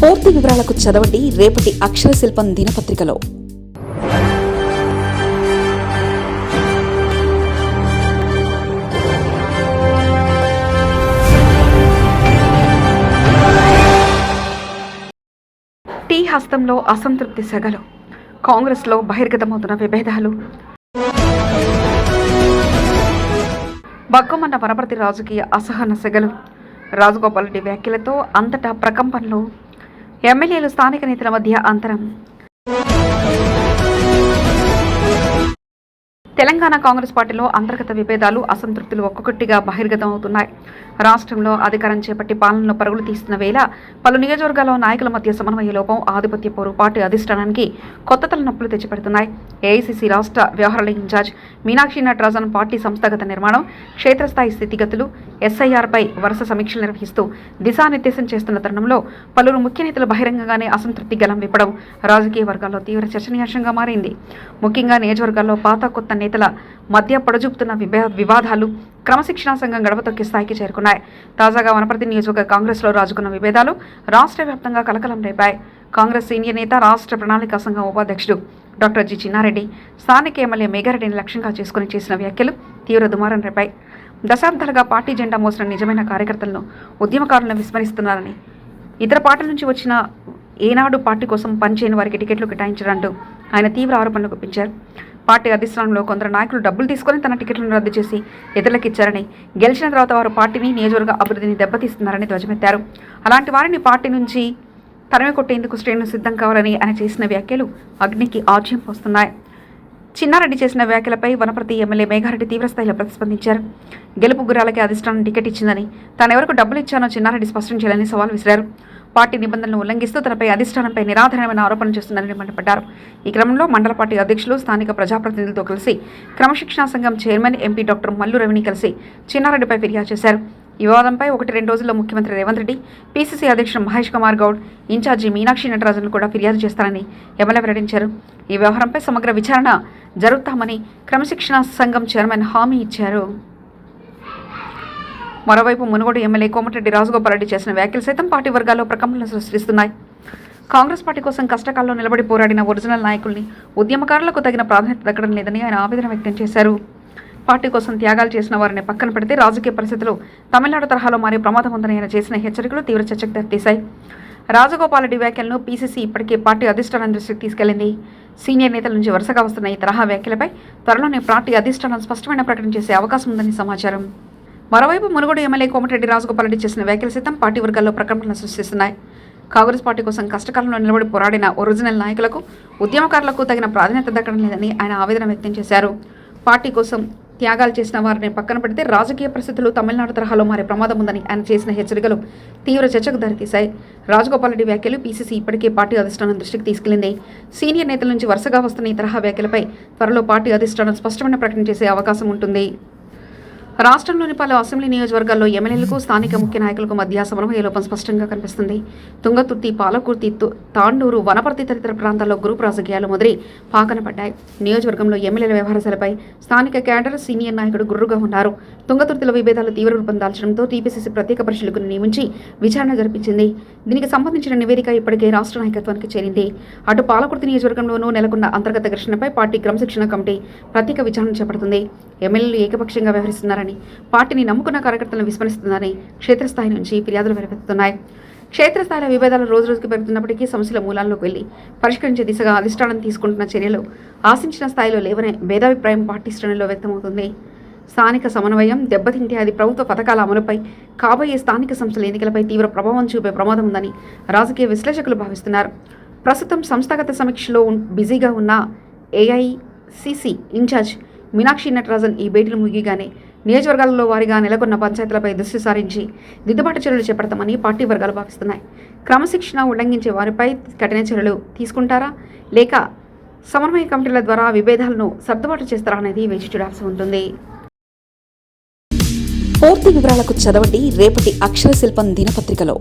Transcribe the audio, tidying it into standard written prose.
పూర్తి వివరాలకు చదవండి రేపటి అక్షర శిల్పం దినపత్రికలో. టీ హస్తంలో అసంతృప్తి సెగలు, కాంగ్రెస్లో బహిర్గతమవుతున్న విభేదాలు, బగ్గమన్న వనపర్తి రాజకీయ అసహన సెగలు, రాజగోపాల్ రెడ్డి వ్యాఖ్యలతో అంతటా ప్రకంపనలు, ఎమ్మెల్యేలు స్థానిక నేతల మధ్య అంతరం. తెలంగాణ కాంగ్రెస్ పార్టీలో అంతర్గత విభేదాలు, అసంతృప్తులు ఒక్కొక్కటిగా బహిర్గతం అవుతున్నాయి. రాష్ట్రంలో అధికారం చేపట్టి పాలనలో పరుగులు తీస్తున్న వేళ పలు నియోజకవర్గాల్లో నాయకుల మధ్య సమన్వయ లోపం, ఆధిపత్య పోరు పార్టీ అధిష్టానానికి కొత్త తలనొప్పులు తెచ్చిపెడుతున్నాయి. ఏఐసీసీ రాష్ట్ర వ్యవహారాల ఇన్ఛార్జ్ మీనాక్షి నటరాజన్ పార్టీ సంస్థాగత నిర్మాణం, క్షేత్రస్థాయి స్థితిగతులు, ఎస్ఐఆర్పై వరుస సమీక్షలు నిర్వహిస్తూ దిశానిర్దేశం చేస్తున్న తరుణంలో పలువురు ముఖ్య నేతలు బహిరంగంగానే అసంతృప్తి గలం విప్పడం రాజకీయ వర్గాల్లో తీవ్ర చర్చనీయాంశంగా మారింది. ముఖ్యంగా నియోజకవర్గాల్లో పాత కొత్త నేతల మధ్య పొడజూపుతున్న వివాదాలు క్రమశిక్షణా సంఘం గడప తొక్కే స్థాయికి చేరుకున్నాయి. తాజాగా వనపర్తి నియోజకవర్గ కాంగ్రెస్లో రాజుకున్న విభేదాలు రాష్ట్ర వ్యాప్తంగా కలకలం రేపాయి. కాంగ్రెస్ సీనియర్ నేత, రాష్ట్ర ప్రణాళికా సంఘం ఉపాధ్యక్షుడు డాక్టర్ జి చిన్నారెడ్డి స్థానిక ఎమ్మెల్యే మేఘారెడ్డిని లక్ష్యంగా చేసుకుని చేసిన వ్యాఖ్యలు తీవ్ర దుమారం రేపాయి. దశాబ్దాలుగా పార్టీ జెండా మోసిన నిజమైన కార్యకర్తలను ఉద్యమకారులను విస్మరిస్తున్నారని, ఇతర పార్టీల నుంచి వచ్చిన ఏనాడు పార్టీ కోసం పనిచేయని వారికి టికెట్లు కేటాయించారంటూ ఆయన తీవ్ర ఆరోపణలు గుప్పించారు. పార్టీ అధిష్టానంలో కొందరు నాయకులు డబ్బులు తీసుకుని తన టికెట్లను రద్దు చేసి ఇతరులకు ఇచ్చారని, గెలిచిన తర్వాత వారు పార్టీని, నియోజకవర్గ అభివృద్ధిని దెబ్బతీస్తున్నారని ధ్వజమెత్తారు. అలాంటి వారిని పార్టీ నుంచి తరిమి కొట్టేందుకు శ్రేణులు సిద్ధం కావాలని ఆయన చేసిన వ్యాఖ్యలు అగ్నికి ఆజ్యం పోస్తున్నాయి. చిన్నారెడ్డి చేసిన వ్యాఖ్యలపై వనపర్తి ఎమ్మెల్యే మేఘారెడ్డి తీవ్రస్థాయిలో ప్రతిస్పందించారు. గెలుపు గుర్రాలకే అధిష్టానం టికెట్ ఇచ్చిందని, తానెవరకు డబ్బులు ఇచ్చానో చిన్నారెడ్డి స్పష్టం చేయాలని సవాల్ విసిరారు. పార్టీ నిబంధనలను ఉల్లంఘిస్తూ తనపై అధిష్టానంపై నిరాధారమైన ఆరోపణలు చేస్తున్నారని మండిపడ్డారు. ఈ క్రమంలో మండల పార్టీ అధ్యక్షులు, స్థానిక ప్రజాప్రతినిధులతో కలిసి క్రమశిక్షణా సంఘం చైర్మన్ ఎంపీ డాక్టర్ మల్లు రవిని కలిసి చిన్నారెడ్డిపై ఫిర్యాదు చేశారు. ఈ వివాదంపై 1-2 రోజుల్లో ముఖ్యమంత్రి రేవంత్ రెడ్డి, పీసీసీ అధ్యక్షుడు మహేష్ కుమార్ గౌడ్, ఇన్ఛార్జి మీనాక్షి నటరాజన్ కూడా ఫిర్యాదు చేస్తారని ఎమ్మెల్యే వెల్లడించారు. ఈ వ్యవహారంపై సమగ్ర విచారణ జరుగుతామని క్రమశిక్షణా సంఘం చైర్మన్ హామీ ఇచ్చారు. మరోవైపు మునుగోడు ఎమ్మెల్యే కోమటిరెడ్డి రాజగోపాల్ రెడ్డి చేసిన వ్యాఖ్యలు సైతం పార్టీ వర్గాల్లో ప్రకంపనలు సృష్టిస్తున్నాయి. కాంగ్రెస్ పార్టీ కోసం కష్టకాలంలో నిలబడి పోరాడిన ఒరిజినల్ నాయకుల్ని, ఉద్యమకారులకు తగిన ప్రాధాన్యత దక్కడం లేదని ఆయన ఆవేదన వ్యక్తం చేశారు. పార్టీ కోసం త్యాగాలు చేసిన వారిని పక్కన పెడితే రాజకీయ పరిస్థితులు తమిళనాడు తరహాలో మారే ప్రమాదం ఉందని ఆయన చేసిన హెచ్చరికలు తీవ్ర చర్చకు దారితీశాయి. రాజగోపాల్ రెడ్డి వ్యాఖ్యలను పీసీసీ ఇప్పటికే పార్టీ అధిష్టానం దృష్టికి తీసుకెళ్లింది. సీనియర్ నేతల నుంచి వరుసగా వస్తున్న ఈ తరహా వ్యాఖ్యలపై త్వరలోనే పార్టీ అధిష్టానం స్పష్టమైన ప్రకటన చేసే అవకాశం ఉందని సమాచారం. మరోవైపు మునుగోడు ఎమ్మెల్యే కోమటిరెడ్డి రాజగోపాల్ రెడ్డి చేసిన వ్యాఖ్యలు సైతం పార్టీ వర్గాల్లో ప్రకంపనలు సృష్టిస్తున్నాయి. కాంగ్రెస్ పార్టీ కోసం కష్టకాలంలో నిలబడి పోరాడిన ఒరిజినల్ నాయకులకు, ఉద్యమకారులకు తగిన ప్రాధాన్యత దక్కడం లేదని ఆయన ఆవేదన వ్యక్తం చేశారు. పార్టీ కోసం త్యాగాలు చేసిన వారిని పక్కన పెడితే రాజకీయ పరిస్థితులు తమిళనాడు తరహాలో మారే ప్రమాదం ఉందని ఆయన చేసిన హెచ్చరికలు తీవ్ర చర్చకు దారితీశాయి. రాజగోపాల్ రెడ్డి వ్యాఖ్యలు పీసీసీ ఇప్పటికే పార్టీ అధిష్టానం దృష్టికి తీసుకెళ్లింది. సీనియర్ నేతల నుంచి వరుసగా వస్తున్న ఈ తరహా వ్యాఖ్యలపై త్వరలో పార్టీ అధిష్టానం స్పష్టమైన ప్రకటన చేసే అవకాశం ఉంటుంది. రాష్ట్రంలోని పలు అసెంబ్లీ నియోజకవర్గాల్లో ఎమ్మెల్యేలకు, స్థానిక ముఖ్య నాయకులకు మధ్య సమన్వయ లోపం స్పష్టంగా కనిపిస్తుంది. తుంగతుర్తి, పాలకుర్తి, తాండూరు, వనపర్తి తదితర ప్రాంతాల్లో గ్రూప్ రాజకీయాలు మొదలై పాకన పడ్డాయి. నియోజకవర్గంలో ఎమ్మెల్యేల వ్యవహారాలపై స్థానిక క్యాడర్, సీనియర్ నాయకుడు గుర్రుగా ఉన్నారు. తుంగతుర్తిలో విభేదాలు తీవ్ర రూపం దాల్చడంతో టీపీసీసీ ప్రత్యేక పరిశీలకులను నియమించి విచారణ జరిపించింది. దీనికి సంబంధించిన నివేదిక ఇప్పటికే రాష్ట్ర నాయకత్వానికి చేరింది. అటు పాలకుర్తి నియోజకవర్గంలోనూ నెలకొన్న అంతర్గత ఘర్షణపై పార్టీ క్రమశిక్షణ కమిటీ ప్రత్యేక విచారణ చేపడుతుంది. ఎమ్మెల్యేలు ఏకపక్షంగా వ్యవహరిస్తున్నారని, పార్టీని నమ్ముకున్న కార్యకర్తలను విస్మరిస్తుందని క్షేత్రస్థాయి నుంచి ఫిర్యాదులు వెలువెత్తుతున్నాయి. క్షేత్రస్థాయిలో విభేదాలు రోజురోజుకు పెరుగుతున్నప్పటికీ సమస్యల మూలాల్లోకి వెళ్లి పరిష్కరించే దిశగా అధిష్టానం తీసుకుంటున్న చర్యలు ఆశించిన స్థాయిలో లేవనే భేదాభిప్రాయం పార్టీ శ్రేణుల్లో వ్యక్తమవుతుంది. స్థానిక సమన్వయం దెబ్బతింటే అది ప్రభుత్వ పథకాల అమలుపై, కాబోయే స్థానిక సంస్థల ఎన్నికలపై తీవ్ర ప్రభావం చూపే ప్రమాదం ఉందని రాజకీయ విశ్లేషకులు భావిస్తున్నారు. ప్రస్తుతం సంస్థాగత సమీక్షలో బిజీగా ఉన్న ఏఐసీసీ ఇన్ఛార్జ్ మీనాక్షి నటరాజన్ ఈ భేటీలు ముగిగానే నియోజకవర్గాలలో వారిగా నెలకొన్న పంచాయతీలపై దృష్టి సారించి దిద్దుబాటు చర్యలు చేపడతామని పార్టీ వర్గాలు భావిస్తున్నాయి. క్రమశిక్షణ ఉల్లంఘించే వారిపై కఠిన చర్యలు తీసుకుంటారా, లేక సమన్వయ కమిటీల ద్వారా విభేదాలను సర్దుబాటు చేస్తారా అనేది వేచి చూడాల్సి ఉంటుంది. పూర్తి వివరాలకు చదవండి రేపటి అక్షర శిల్పం దినపత్రికలో.